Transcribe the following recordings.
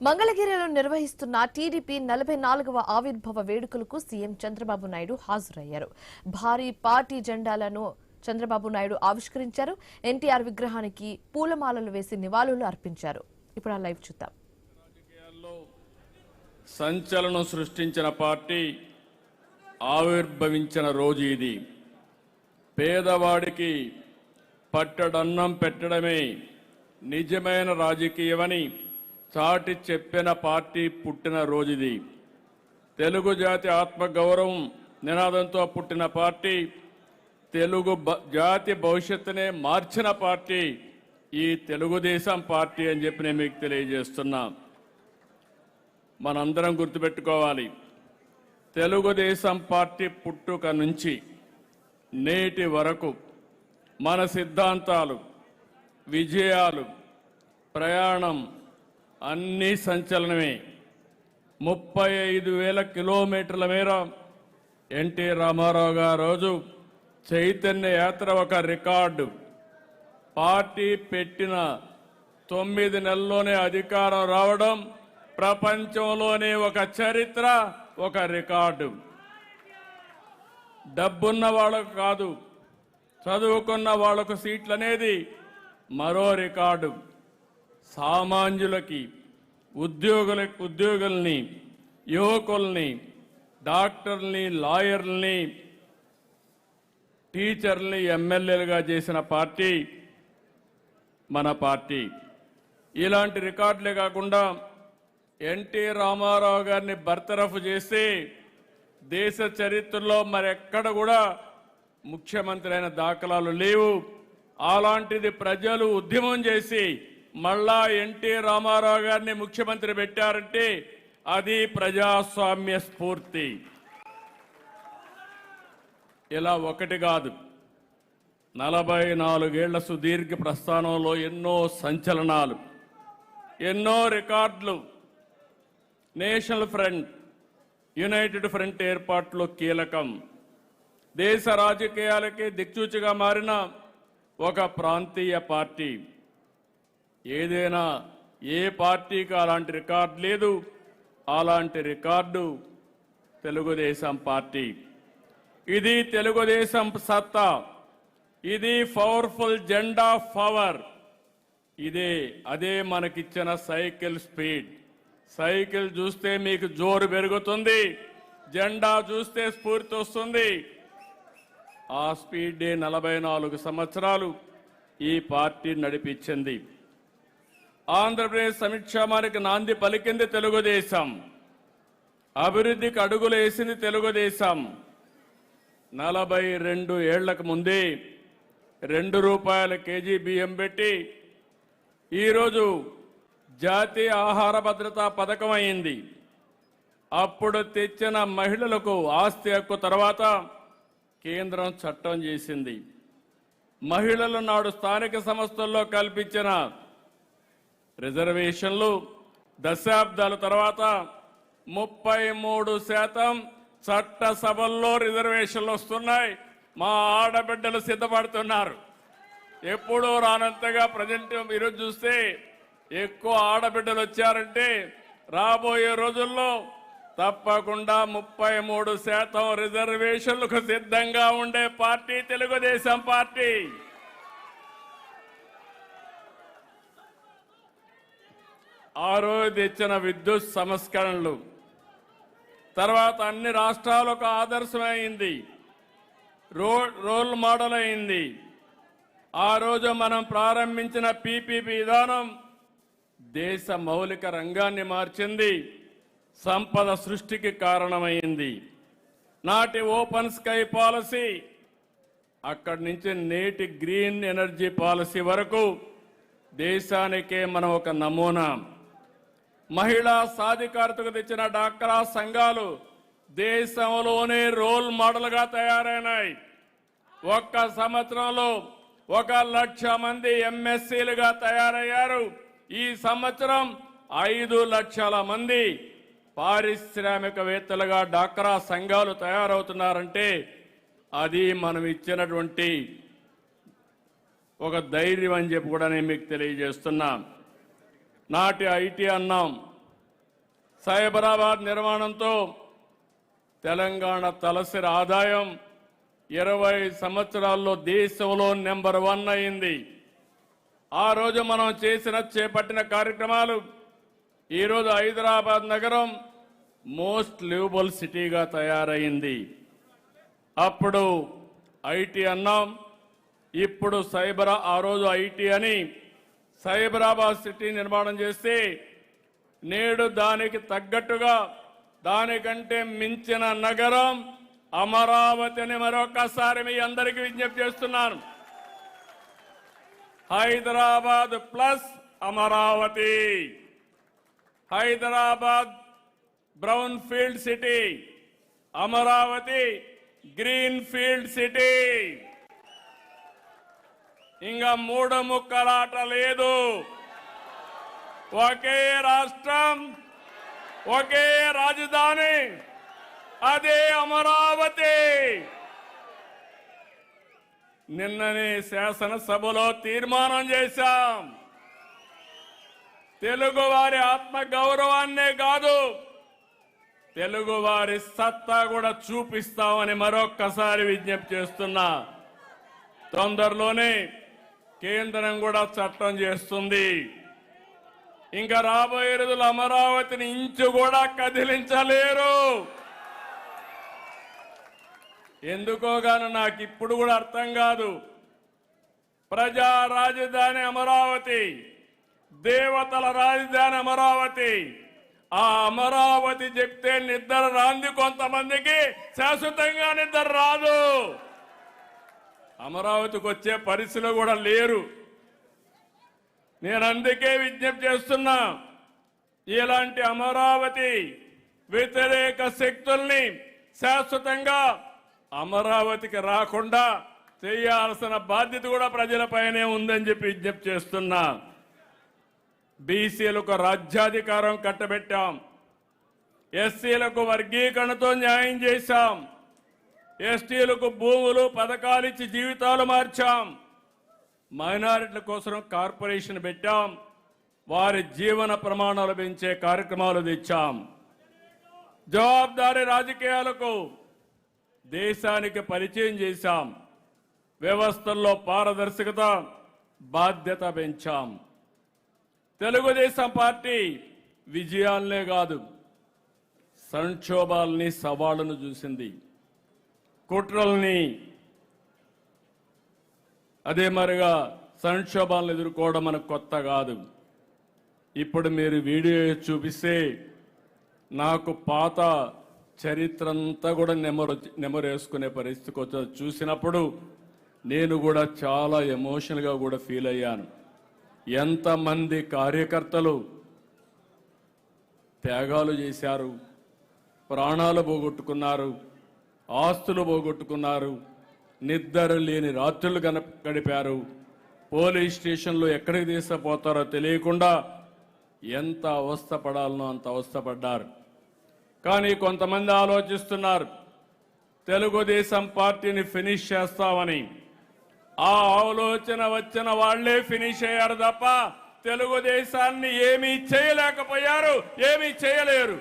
మంగళగిరిలో నిర్వహిస్తున్న టీడీపీ 44వ ఆవిర్భావ వేడుకలకు సీఎం చంద్రబాబు నాయుడు హాజరయ్యారు. భారీ పార్టీ జెండాలను చంద్రబాబు నాయుడు ఆవిష్కరించారు. ఎన్టీఆర్ విగ్రహానికి పూలమాలలు వేసి నివాళులు అర్పించారు. ఇప్పుడు ఆ లైవ్ చూద్దాం. రాజకీయాల్లో సంచలనం సృష్టించిన పార్టీ ఆవిర్భవించిన రోజు ఇది. పేదవాడికి పట్టడన్నం పెట్టడమే నిజమైన రాజకీయమని చాటి చెప్పిన పార్టీ పుట్టిన రోజుది. తెలుగు జాతి ఆత్మగౌరవం నినాదంతో పుట్టిన పార్టీ, తెలుగు జాతి భవిష్యత్తునే మార్చిన పార్టీ ఈ తెలుగుదేశం పార్టీ అని చెప్పి నేను మీకు తెలియజేస్తున్నా. మనందరం గుర్తుపెట్టుకోవాలి, తెలుగుదేశం పార్టీ పుట్టుక నుంచి నేటి వరకు మన సిద్ధాంతాలు, విజయాలు, ప్రయాణం అన్నీ సంచలనమే. 35,000 కిలోమీటర్ల మేర ఎన్టీ రామారావు గారు రోజు చైతన్య యాత్ర ఒక రికార్డు. పార్టీ పెట్టిన 9 నెలల్లోనే అధికారం రావడం ప్రపంచంలోనే ఒక చరిత్ర, ఒక రికార్డు. డబ్బున్న వాళ్ళకు కాదు, చదువుకున్న వాళ్లకు సీట్లు అనేది మరో రికార్డు. సామాన్యులకి, ఉద్యోగుల్ని, యువకుల్ని, డాక్టర్ని, లాయర్లని, టీచర్ని ఎమ్మెల్యేలుగా చేసిన పార్టీ మన పార్టీ. ఇలాంటి రికార్డులే కాకుండా ఎన్టీ రామారావు గారిని బర్తరఫ్ చేసి దేశ చరిత్రలో మరెక్కడ కూడా ముఖ్యమంత్రి అయిన దాఖలాలు లేవు. అలాంటిది ప్రజలు ఉద్యమం చేసి మళ్ళా ఎన్టీ రామారావు గారిని ముఖ్యమంత్రి పెట్టారంటే అది ప్రజాస్వామ్య స్ఫూర్తి. ఇలా ఒకటి కాదు, 44 ఏళ్ల సుదీర్ఘ ప్రస్థానంలో ఎన్నో సంచలనాలు, ఎన్నో రికార్డులు. నేషనల్ ఫ్రంట్, యునైటెడ్ ఫ్రంట్ ఏర్పాటులో కీలకం. దేశ రాజకీయాలకి దిక్సూచిగా మారిన ఒక ప్రాంతీయ పార్టీ. ఏదైనా ఏ పార్టీకి అలాంటి రికార్డు లేదు. అలాంటి రికార్డు తెలుగుదేశం పార్టీ. ఇది తెలుగుదేశం సత్తా. ఇది పవర్ఫుల్ జెండా పవర్. అదే మనకిచ్చిన సైకిల్ స్పీడ్. సైకిల్ చూస్తే మీకు జోరు పెరుగుతుంది, జెండా చూస్తే స్ఫూర్తి వస్తుంది. ఆ స్పీడే 44 సంవత్సరాలు ఈ పార్టీ నడిపించింది. ఆంధ్రప్రదేశ్ సంక్షేమానికి నాంది పలికింది తెలుగుదేశం. అభివృద్ధికి అడుగులు వేసింది తెలుగుదేశం. 42 ఏళ్లకు ముందే ₹2 కేజీ బియ్యం పెట్టి ఈరోజు జాతీయ ఆహార భద్రతా పథకం అయింది. అప్పుడు తెచ్చిన మహిళలకు ఆస్తి హక్కు తర్వాత కేంద్రం చట్టం చేసింది. మహిళలు నాడు స్థానిక సంస్థల్లో కల్పించిన రిజర్వేషన్లు దశాబ్దాల తర్వాత 33% చట్టసభల్లో రిజర్వేషన్లు వస్తున్నాయి. మా ఆడబిడ్డలు సిద్ధపడుతున్నారు. ఎప్పుడూ రానంతగా ప్రజెంట్ ఈరోజు చూస్తే ఎక్కువ ఆడబిడ్డలు వచ్చారంటే రాబోయే రోజుల్లో తప్పకుండా 33% రిజర్వేషన్లకు సిద్ధంగా ఉండే పార్టీ తెలుగుదేశం పార్టీ. ఆ రోజు తెచ్చిన విద్యుత్ సంస్కరణలు తర్వాత అన్ని రాష్ట్రాలకు ఆదర్శమైంది, రోల్ మోడల్ అయింది. ఆ రోజు మనం ప్రారంభించిన పీపీపీ విధానం దేశ మౌలిక రంగాన్ని మార్చింది, సంపద సృష్టికి కారణమైంది. నాటి ఓపెన్ స్కై పాలసీ, అక్కడి నుంచి నేటి గ్రీన్ ఎనర్జీ పాలసీ వరకు దేశానికే మనం ఒక నమూనా. మహిళా సాధికారతకు తెచ్చిన డాక్రా సంఘాలు దేశంలోనే రోల్ మోడల్గా తయారైనాయి. ఒక్క సంవత్సరంలో 1,00,000 మంది ఎంఎస్సీలుగా తయారయ్యారు. ఈ సంవత్సరం 5 లక్షల మంది పారిశ్రామికవేత్తలుగా డాక్రా సంఘాలు తయారవుతున్నారంటే అది మనం ఇచ్చినటువంటి ఒక ధైర్యం అని చెప్పి కూడా నేను మీకు తెలియజేస్తున్నా. నాటి ఐటీ అన్నాం, సైబరాబాద్ నిర్మాణంతో తెలంగాణ తలసరి ఆదాయం 20 సంవత్సరాల్లో దేశంలో నెంబర్ 1 అయింది. ఆ రోజు మనం చేపట్టిన కార్యక్రమాలు ఈరోజు హైదరాబాద్ నగరం మోస్ట్ లివబుల్ సిటీగా తయారైంది. అప్పుడు ఐటీ అన్నాం, ఇప్పుడు ఆ రోజు ఐటీ అని సైబరాబాద్ సిటీ నిర్మాణం చేస్తే నేడు దానికి తగ్గట్టుగా దానికంటే మించిన నగరం అమరావతి అని మరొకసారి మీ అందరికీ విజ్ఞప్తి చేస్తున్నాను. Hyderabad plus Amaravati, Hyderabad brown field city, Amaravati green field city. ఇంకా 3 ముక్కలాట లేదు. ఒకే రాష్ట్రం, ఒకే రాజధాని, అదే అమరావతి. నిన్ననే శాసనసభలో తీర్మానం చేశాం. తెలుగు వారి ఆత్మ గౌరవాన్నే కాదు, తెలుగు వారి సత్తా కూడా చూపిస్తామని మరొక్కసారి విజ్ఞప్తి చేస్తున్నా. తొందరలోనే కేంద్రం కూడా చట్టం చేస్తుంది. ఇంకా రాబోయే రోజులు అమరావతిని ఇంచు కూడా కదిలించలేరు. ఎందుకోగాను నాకు ఇప్పుడు కూడా అర్థం కాదు. ప్రజా రాజధాని అమరావతి, దేవతల రాజధాని అమరావతి. ఆ అమరావతి చెప్తే నిద్ర రాంది కొంతమందికి, శాశ్వతంగా నిద్ర రాదు. అమరావతికి వచ్చే పరిస్థితులు కూడా లేరు. నేను అందుకే విజ్ఞప్తి చేస్తున్నా, ఇలాంటి అమరావతి వ్యతిరేక శక్తుల్ని శాశ్వతంగా అమరావతికి రాకుండా చేయాల్సిన బాధ్యత కూడా ప్రజలపైనే ఉందని చెప్పి విజ్ఞప్తి చేస్తున్నా. బీసీలకు రాజ్యాధికారం కట్టబెట్టాం, ఎస్సీలకు వర్గీకరణతో న్యాయం చేశాం, ఎస్టీలకు భూములు పథకాలిచ్చి జీవితాలు మార్చాం, మైనారిటీల కోసం కార్పొరేషన్ పెట్టాం, వారి జీవన ప్రమాణాలు పెంచే కార్యక్రమాలు తెచ్చాం. జవాబుదారీ రాజకీయాలకు దేశానికి పరిచయం చేశాం, వ్యవస్థల్లో పారదర్శకత, బాధ్యత పెంచాం. తెలుగుదేశం పార్టీ విజయాలనే కాదు, సంక్షోభాలని, సవాళ్లను చూసింది, కుట్రల్ని, అదే మరిగా సంక్షోభాలను ఎదుర్కోవడం మనకు కొత్త కాదు. ఇప్పుడు మీరు వీడియో చూపిస్తే నాకు పాత చరిత్ర అంతా కూడా నెమరేసుకునే పరిస్థితికి వచ్చి చూసినప్పుడు నేను కూడా చాలా ఎమోషనల్గా కూడా ఫీల్ అయ్యాను. ఎంతమంది కార్యకర్తలు త్యాగాలు చేశారు, ప్రాణాలు పోగొట్టుకున్నారు, ఆస్తులు పోగొట్టుకున్నారు, నిద్ర లేని రాత్రులు గడిపారు, పోలీస్ స్టేషన్లో ఎక్కడికి తీసుకుపోతారో తెలియకుండా ఎంత అవస్థపడాలనో అంత అవస్థపడ్డారు. కానీ కొంతమంది ఆలోచిస్తున్నారు తెలుగుదేశం పార్టీని ఫినిష్ చేస్తామని. ఆ ఆలోచన వచ్చిన వాళ్లే ఫినిష్ అయ్యారు తప్ప తెలుగుదేశాన్ని ఏమీ చేయలేకపోయారు, ఏమీ చేయలేరు.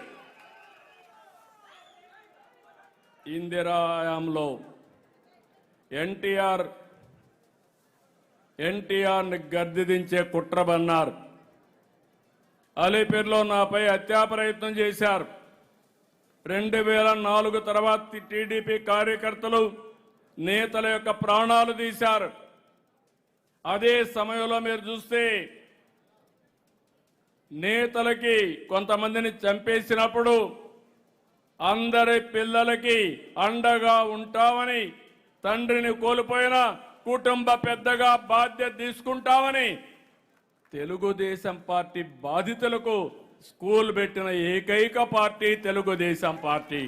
ఇందిరాయాంలో ఎన్టీఆర్ని గద్దెదించే కుట్రబన్నారు. అలీపేర్లో నాపై హత్యా ప్రయత్నం చేశారు. 2004 తర్వాత టీడీపీ కార్యకర్తలు, నేతల యొక్క ప్రాణాలు తీశారు. అదే సమయంలో మీరు చూస్తే నేతలకి కొంతమందిని చంపేసినప్పుడు అందరి పిల్లలకి అండగా ఉంటామని, తండ్రిని కోల్పోయిన కుటుంబ పెద్దగా బాధ్యత తీసుకుంటామని తెలుగుదేశం పార్టీ బాధితులకు స్కూల్ పెట్టిన ఏకైక పార్టీ తెలుగుదేశం పార్టీ.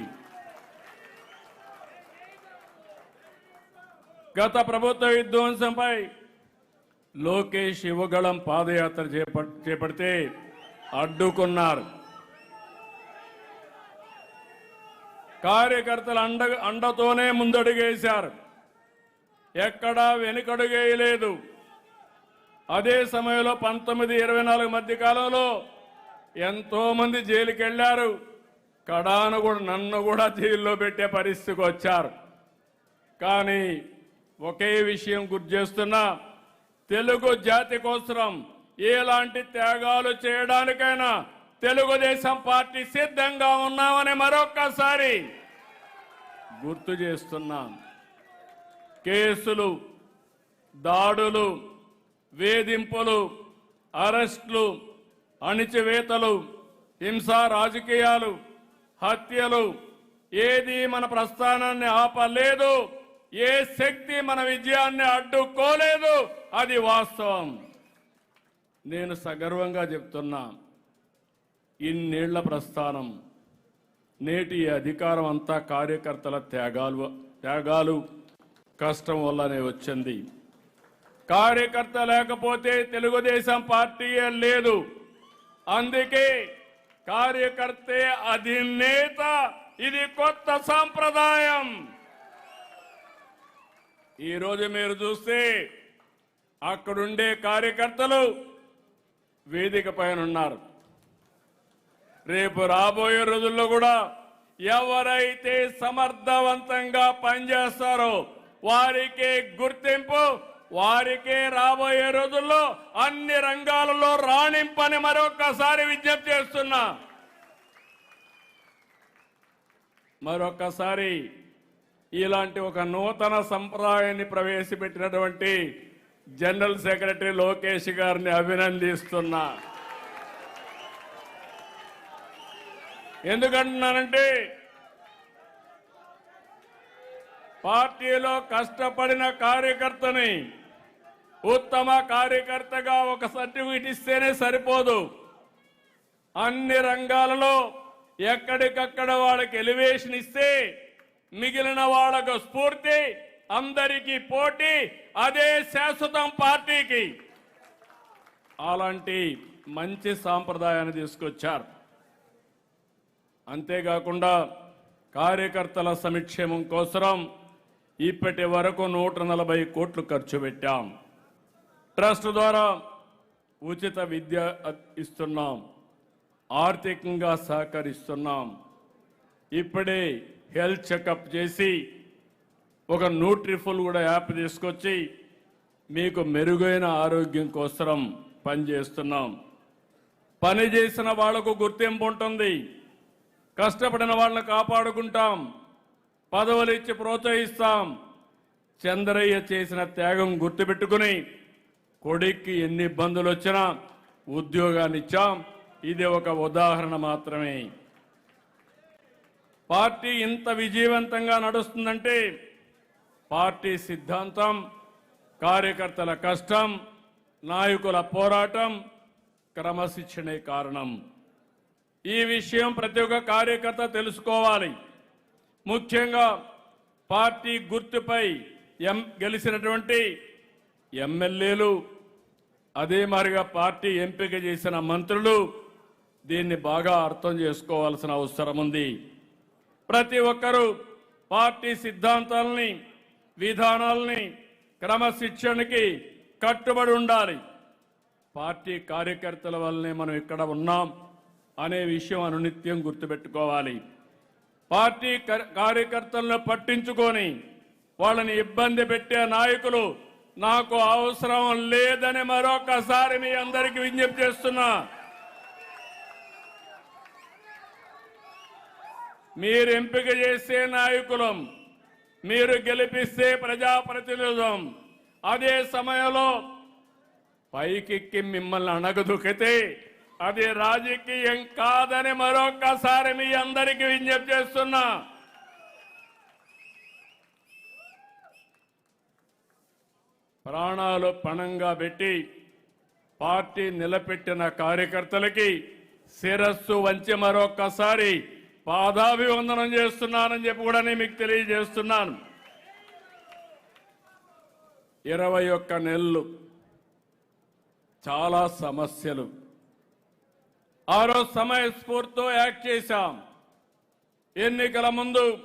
గత ప్రభుత్వ విధ్వంసంపై లోకేష్ యువగళం పాదయాత్ర చేపడితే అడ్డుకున్నారు. కార్యకర్తల అండతోనే ముందడుగేశారు, ఎక్కడా వెనుకడుగేయలేదు. అదే సమయంలో 19-24 మధ్య కాలంలో ఎంతో మంది జైలుకి వెళ్ళారు. కడాను కూడా నన్ను కూడా జైల్లో పెట్టే పరిస్థితికి వచ్చారు. కానీ ఒకే విషయం గుర్తు చేస్తున్నా, తెలుగు జాతి కోసం ఎలాంటి త్యాగాలు చేయడానికైనా తెలుగుదేశం పార్టీ సిద్ధంగా ఉన్నామని మరొక్కసారి గుర్తు చేస్తున్నాం. కేసులు, దాడులు, వేధింపులు, అరెస్టులు, అణిచివేతలు, హింసా రాజకీయాలు, హత్యలు ఏది మన ప్రస్థానాన్ని ఆపలేదు. ఏ శక్తి మన విజయాన్ని అడ్డుకోలేదు. అది వాస్తవం. నేను సగర్వంగా చెప్తున్నా, ఇన్నేళ్ల ప్రస్థానం, నేటి అధికారం అంతా కార్యకర్తల త్యాగాలు కష్టం వల్లనే వచ్చింది. కార్యకర్త లేకపోతే తెలుగుదేశం పార్టీయే లేదు. అందుకే కార్యకర్తే అధినేత. ఇది కొత్త సాంప్రదాయం. ఈరోజు మీరు చూస్తే అక్కడుండే కార్యకర్తలు వేదిక పైన ఉన్నారు. రేపు రాబోయే రోజుల్లో కూడా ఎవరైతే సమర్థవంతంగా పనిచేస్తారో వారికే గుర్తింపు, వారికే రాబోయే రోజుల్లో అన్ని రంగాలలో రాణింపని మరొక్కసారి విజ్ఞప్తి చేస్తున్నా. మరొక్కసారి ఇలాంటి ఒక నూతన సంప్రదాయాన్ని ప్రవేశపెట్టినటువంటి జనరల్ సెక్రటరీ లోకేష్ గారిని అభినందిస్తున్నా. ఎందుకంటున్నానంటే, పార్టీలో కష్టపడిన కార్యకర్తని ఉత్తమ కార్యకర్తగా ఒక సర్టిఫికెట్ ఇస్తేనే సరిపోదు. అన్ని రంగాలలో ఎక్కడికక్కడ వాళ్ళకి ఎలివేషన్ ఇస్తే మిగిలిన వాళ్ళకు స్ఫూర్తి, అందరికీ పోటీ, అదే శాశ్వతం పార్టీకి. అలాంటి మంచి సాంప్రదాయాన్ని తీసుకొచ్చారు. అంతేకాకుండా కార్యకర్తల సంక్షేమం కోసం ఇప్పటి వరకు 140 కోట్లు ఖర్చు పెట్టాం. ట్రస్ట్ ద్వారా ఉచిత విద్య ఇస్తున్నాం, ఆర్థికంగా సహకరిస్తున్నాం. ఇప్పుడే హెల్త్ చెకప్ చేసి ఒక న్యూట్రిఫుల్ కూడా యాప్ తీసుకొచ్చి మీకు మెరుగైన ఆరోగ్యం కోసం పనిచేస్తున్నాం. పని చేసిన వాళ్లకు గుర్తింపు ఉంటుంది. కష్టపడిన వాళ్ళని కాపాడుకుంటాం, పదవులు ఇచ్చి ప్రోత్సహిస్తాం. చంద్రయ్య చేసిన త్యాగం గుర్తుపెట్టుకుని కొడుక్కి ఎన్ని ఇబ్బందులు వచ్చినా ఉద్యోగాన్ని ఇచ్చాం. ఇది ఒక ఉదాహరణ మాత్రమే. పార్టీ ఇంత విజయవంతంగా నడుస్తుందంటే పార్టీ సిద్ధాంతం, కార్యకర్తల కష్టం, నాయకుల పోరాటం, క్రమశిక్షణే కారణం. ఈ విషయం ప్రతి ఒక్క కార్యకర్త తెలుసుకోవాలి. ముఖ్యంగా పార్టీ గుర్తుపై గెలిచినటువంటి ఎమ్మెల్యేలు, అదే మాదిరిగా పార్టీ ఎంపిక చేసిన మంత్రులు దీన్ని బాగా అర్థం చేసుకోవాల్సిన అవసరం ఉంది. ప్రతి ఒక్కరూ పార్టీ సిద్ధాంతాలని, విధానాలని, క్రమశిక్షణకి కట్టుబడి ఉండాలి. పార్టీ కార్యకర్తల వల్లనే మనం ఇక్కడ ఉన్నాం అనే విషయం అనునిత్యం గుర్తుపెట్టుకోవాలి. పార్టీ కార్యకర్తలను పట్టించుకొని వాళ్ళని ఇబ్బంది పెట్టే నాయకులు నాకు అవసరం లేదని మరొకసారి మీ అందరికీ విజ్ఞప్తి చేస్తున్నా. మీరు ఎంపిక చేసే నాయకులం, మీరు గెలిపిస్తే ప్రజాప్రతినిధులం. అదే సమయంలో పైకెక్కి మిమ్మల్ని అణగదొక్కితే అది రాజకీయం కాదని మరొకసారి మీ అందరికీ విజ్ఞప్తి చేస్తున్నా. ప్రాణాలు పణంగా పెట్టి పార్టీ నిలబెట్టిన కార్యకర్తలకి శిరస్సు వంచి మరొకసారి పాదాభివందనం చేస్తున్నానని చెప్పి కూడా నేను మీకు తెలియజేస్తున్నాను. 21 నెలలు చాలా సమస్యలు. ఆ రోజు సమయస్ఫూర్తితో యాక్ట్ చేశాం. ఎన్నికల ముందు